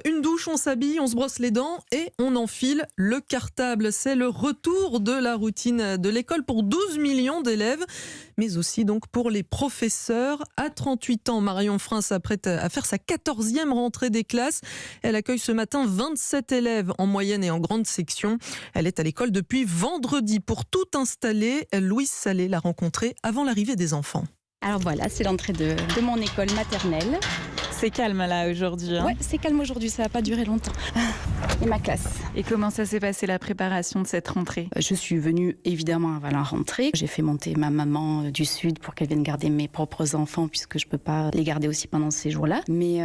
Une douche, on s'habille, on se brosse les dents et on enfile le cartable. C'est le retour de la routine de l'école pour 12 millions d'élèves, mais aussi donc pour les professeurs. À 38 ans, Marion Frein s'apprête à faire sa 14e rentrée des classes. Elle accueille ce matin 27 élèves en moyenne et en grande section. Elle est à l'école depuis vendredi. Pour tout installer, Louise Salé l'a rencontrée avant l'arrivée des enfants. Alors voilà, c'est l'entrée de mon école maternelle. C'est calme là aujourd'hui. Ouais, c'est calme aujourd'hui, ça va pas durer longtemps. Et ma classe. Et comment ça s'est passé la préparation de cette rentrée ? Je suis venue évidemment avant la rentrée. J'ai fait monter ma maman du Sud pour qu'elle vienne garder mes propres enfants puisque je peux pas les garder aussi pendant ces jours-là. Mais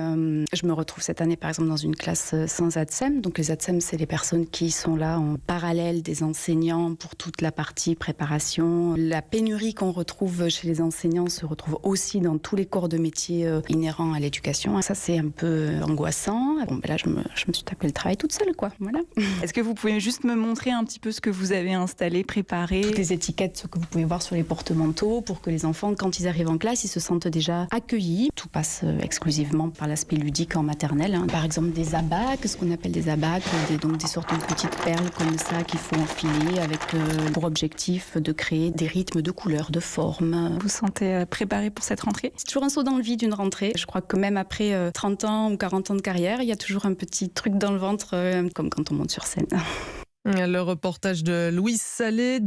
je me retrouve cette année par exemple dans une classe sans ATSEM. Donc les ATSEM, c'est les personnes qui sont là en parallèle des enseignants pour toute la partie préparation. La pénurie qu'on retrouve chez les enseignants se retrouve aussi dans tous les corps de métier inhérents à l'éducation. Ça, c'est un peu angoissant. Bon, ben là, je me suis tapé le travail toute seule, quoi. Voilà. Est-ce que vous pouvez juste me montrer un petit peu ce que vous avez installé, préparé ? Toutes les étiquettes que vous pouvez voir sur les porte-manteaux pour que les enfants, quand ils arrivent en classe, ils se sentent déjà accueillis. Tout passe exclusivement par l'aspect ludique en maternelle. Par exemple, des abacs, ce qu'on appelle des abacs, donc des sortes de petites perles comme ça qu'il faut enfiler avec pour objectif de créer des rythmes de couleurs, de formes. Vous vous sentez préparé pour cette rentrée ? C'est toujours un saut dans le vide, une rentrée. Je crois que même après 30 ans ou 40 ans de carrière, il y a toujours un petit truc dans le ventre, comme quand on monte sur scène. Le reportage de Louise Salé.